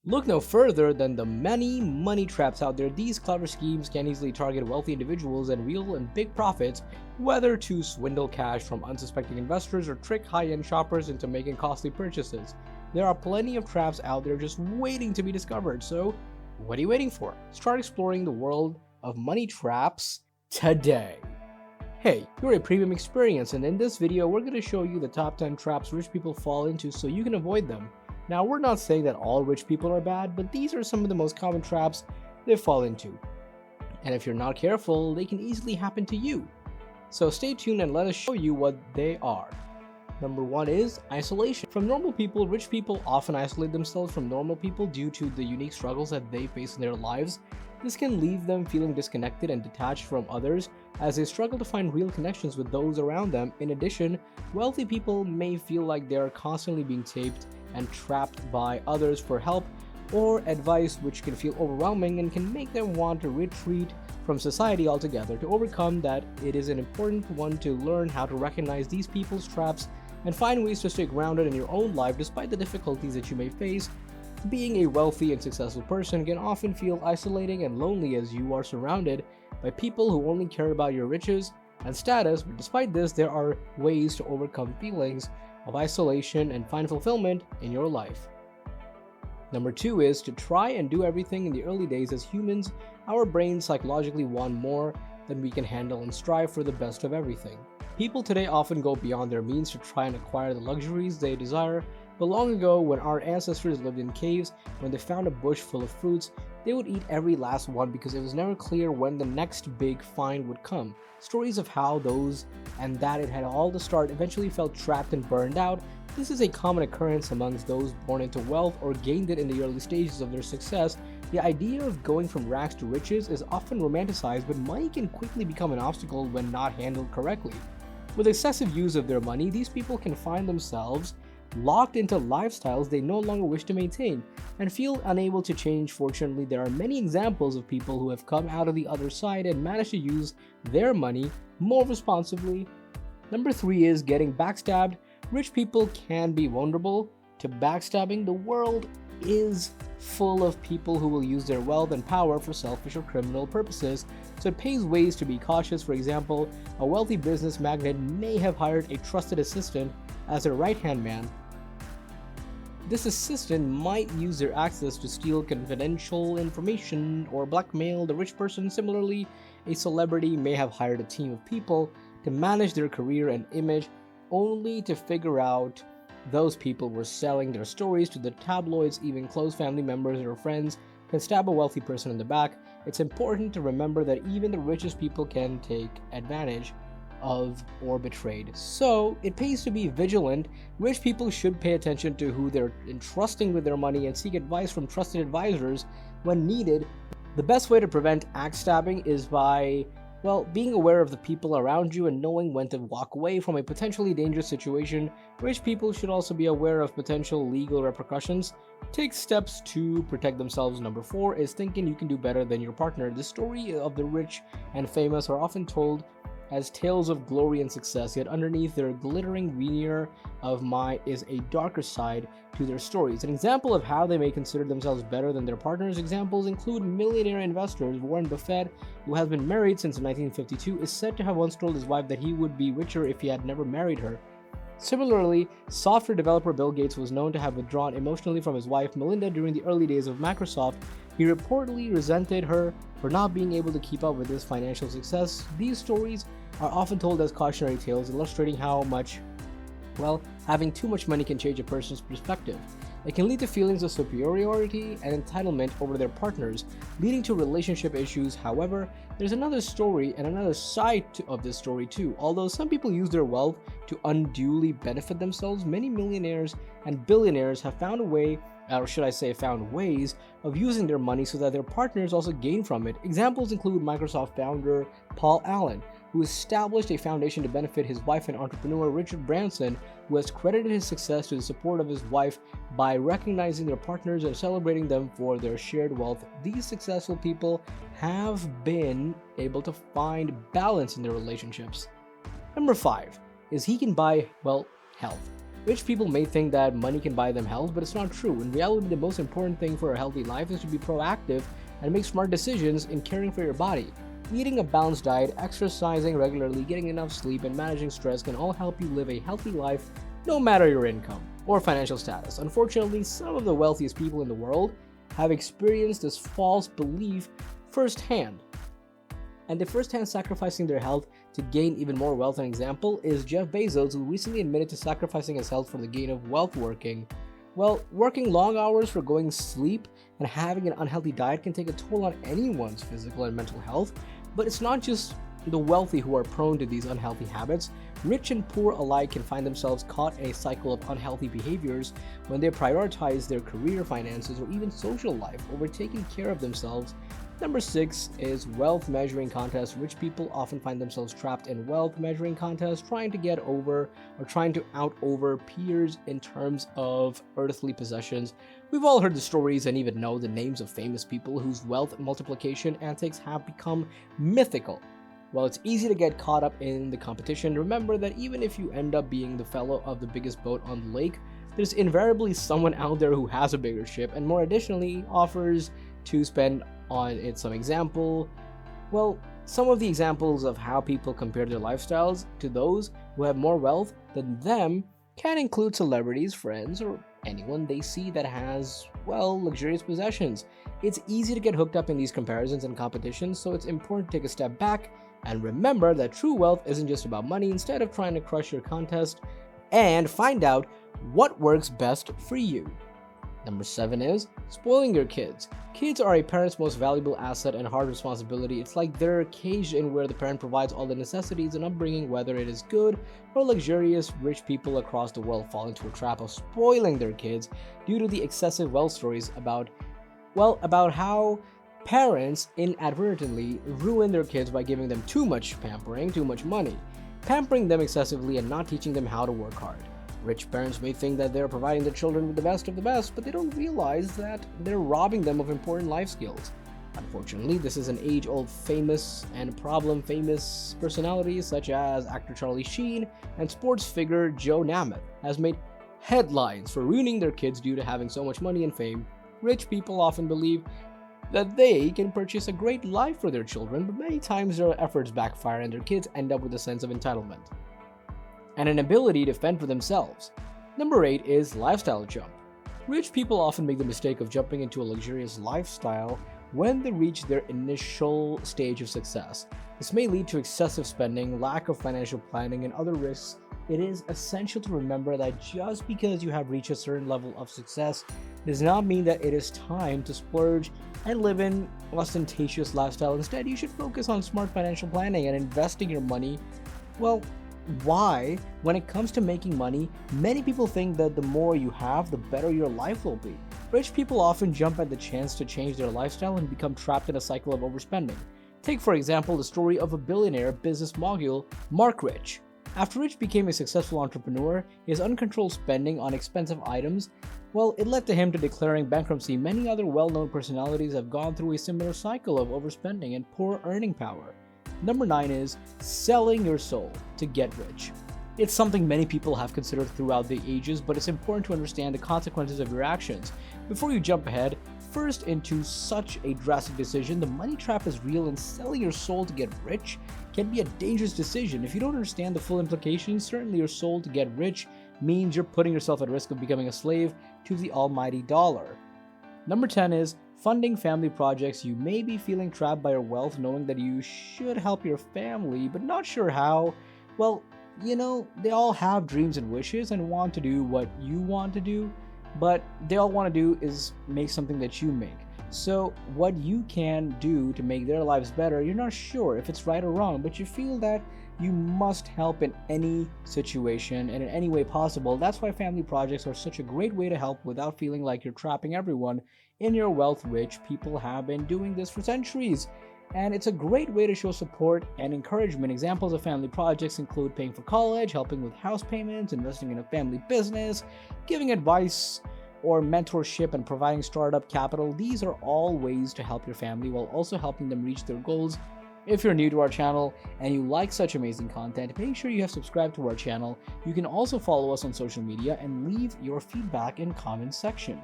Look no further than the many money traps out there. These clever schemes can easily target wealthy individuals and real and big profits, whether to swindle cash from unsuspecting investors or trick high-end shoppers into making costly purchases. There are plenty of traps out there just waiting to be discovered, so what are you waiting for? Start exploring the world of money traps today. Hey, you're a premium experience, and in this video we're going to show you the top 10 traps rich people fall into so you can avoid them. Now, we're not saying that all rich people are bad, but these are some of the most common traps they fall into. And if you're not careful, they can easily happen to you. So stay tuned and let us show you what they are. Number 1 is isolation. From normal people, rich people often isolate themselves from normal people due to the unique struggles that they face in their lives. This can leave them feeling disconnected and detached from others as they struggle to find real connections with those around them. In addition, wealthy people may feel like they are constantly being taped and trapped by others for help or advice, which can feel overwhelming and can make them want to retreat from society altogether. To overcome that, it is an important one to learn how to recognize these people's traps and find ways to stay grounded in your own life despite the difficulties that you may face. Being a wealthy and successful person can often feel isolating and lonely as you are surrounded by people who only care about your riches and status, but despite this, there are ways to overcome feelings of isolation and find fulfillment in your life. Number 2 is to try and do everything. In the early days. As humans, our brains psychologically want more than we can handle and strive for the best of everything. People today often go beyond their means to try and acquire the luxuries they desire, but long ago, when our ancestors lived in caves, when they found a bush full of fruits, they would eat every last one because it was never clear when the next big find would come. Stories of how those and that it had all to start eventually felt trapped and burned out. This is a common occurrence amongst those born into wealth or gained it in the early stages of their success. The idea of going from rags to riches is often romanticized, but money can quickly become an obstacle when not handled correctly. With excessive use of their money, these people can find themselves locked into lifestyles they no longer wish to maintain and feel unable to change. Fortunately, there are many examples of people who have come out of the other side and managed to use their money more responsibly. Number 3 is getting backstabbed. Rich people can be vulnerable to backstabbing. The world is full of people who will use their wealth and power for selfish or criminal purposes, so it pays ways to be cautious. For example, a wealthy business magnate may have hired a trusted assistant as a right-hand man. This assistant might use their access to steal confidential information or blackmail the rich person. Similarly, a celebrity may have hired a team of people to manage their career and image, only to figure out those people were selling their stories to the tabloids. Even close family members or friends can stab a wealthy person in the back. It's important to remember that even the richest people can take advantage of or betrayed, so it pays to be vigilant. Rich people should pay attention to who they're entrusting with their money and seek advice from trusted advisors when needed. The best way to prevent backstabbing is by being aware of the people around you and knowing when to walk away from a potentially dangerous situation. Rich people should also be aware of potential legal repercussions. Take steps to protect themselves. Number 4 is thinking you can do better than your partner. The story of the rich and famous are often told as tales of glory and success, yet underneath their glittering veneer of might is a darker side to their stories. An example of how they may consider themselves better than their partners. Examples include millionaire investors. Warren Buffett, who has been married since 1952, is said to have once told his wife that he would be richer if he had never married her. Similarly, software developer Bill Gates was known to have withdrawn emotionally from his wife Melinda during the early days of Microsoft. He reportedly resented her for not being able to keep up with his financial success. These stories are often told as cautionary tales, illustrating how much, having too much money can change a person's perspective. It can lead to feelings of superiority and entitlement over their partners, leading to relationship issues. However, there's another story and another side of this story too. Although some people use their wealth to unduly benefit themselves, many millionaires and billionaires have found a way, or should I say found ways, of using their money so that their partners also gain from it. Examples include Microsoft founder Paul Allen, who established a foundation to benefit his wife, and entrepreneur Richard Branson, who has credited his success to the support of his wife by recognizing their partners and celebrating them for their shared wealth. These successful people have been able to find balance in their relationships. Number 5 is he can buy, health. Rich people may think that money can buy them health, but it's not true. In reality, the most important thing for a healthy life is to be proactive and make smart decisions in caring for your body. Eating a balanced diet, exercising regularly, getting enough sleep, and managing stress can all help you live a healthy life no matter your income or financial status. Unfortunately, some of the wealthiest people in the world have experienced this false belief firsthand. And they firsthand sacrificing their health to gain even more wealth. An example is Jeff Bezos, who recently admitted to sacrificing his health for the gain of wealth. Working long hours for going to sleep and having an unhealthy diet can take a toll on anyone's physical and mental health. But it's not just the wealthy who are prone to these unhealthy habits. Rich and poor alike can find themselves caught in a cycle of unhealthy behaviors when they prioritize their career, finances, or even social life over taking care of themselves. Number 6 is wealth measuring contests. Rich people often find themselves trapped in wealth measuring contests, trying to get over or trying to out over peers in terms of earthly possessions. We've all heard the stories and even know the names of famous people whose wealth multiplication antics have become mythical. While it's easy to get caught up in the competition, remember that even if you end up being the fellow of the biggest boat on the lake, there's invariably someone out there who has a bigger ship and more additionally offers to spend on it. Some of the examples of how people compare their lifestyles to those who have more wealth than them can include celebrities, friends, or anyone they see that has, luxurious possessions. It's easy to get hooked up in these comparisons and competitions, so it's important to take a step back and remember that true wealth isn't just about money. Instead of trying to crush your contest and find out what works best for you. Number 7 is spoiling your kids. Kids are a parent's most valuable asset and hard responsibility. It's like they're caged in where the parent provides all the necessities and upbringing, whether it is good or luxurious. Rich people across the world fall into a trap of spoiling their kids due to the excessive wealth stories about how parents inadvertently ruin their kids by giving them too much pampering, too much money, pampering them excessively and not teaching them how to work hard. Rich parents may think that they're providing their children with the best of the best, but they don't realize that they're robbing them of important life skills. Unfortunately, this is an age-old famous personalities such as actor Charlie Sheen and sports figure Joe Namath has made headlines for ruining their kids due to having so much money and fame. Rich people often believe that they can purchase a great life for their children, but many times their efforts backfire and their kids end up with a sense of entitlement and an ability to fend for themselves. Number 8 is lifestyle jump. Rich people often make the mistake of jumping into a luxurious lifestyle when they reach their initial stage of success. This may lead to excessive spending, lack of financial planning, and other risks. It is essential to remember that just because you have reached a certain level of success does not mean that it is time to splurge and live an ostentatious lifestyle. Instead, you should focus on smart financial planning and investing your money. Why? When it comes to making money, many people think that the more you have, the better your life will be. Rich people often jump at the chance to change their lifestyle and become trapped in a cycle of overspending. Take, for example, the story of a billionaire business mogul, Mark Rich. After Rich became a successful entrepreneur, his uncontrolled spending on expensive items, it led to him to declaring bankruptcy. Many other well-known personalities have gone through a similar cycle of overspending and poor earning power. Number 9 is selling your soul to get rich. It's something many people have considered throughout the ages, but it's important to understand the consequences of your actions. Before you jump ahead first into such a drastic decision, the money trap is real, and selling your soul to get rich can be a dangerous decision. If you don't understand the full implications, certainly your soul to get rich means you're putting yourself at risk of becoming a slave to the almighty dollar. Number 10 is funding family projects. You may be feeling trapped by your wealth, knowing that you should help your family, but not sure how. They all have dreams and wishes and want to do what you want to do, but they all want to do is make something that you make. So what you can do to make their lives better, you're not sure if it's right or wrong, but you feel that you must help in any situation and in any way possible. That's why family projects are such a great way to help without feeling like you're trapping everyone in your wealth. Rich people have been doing this for centuries, and it's a great way to show support and encouragement. Examples of family projects include paying for college, helping with house payments, investing in a family business, giving advice or mentorship, and providing startup capital. These are all ways to help your family while also helping them reach their goals If you're new to our channel and you like such amazing content, make sure you have subscribed to our channel. You can also follow us on social media and leave your feedback in comment section.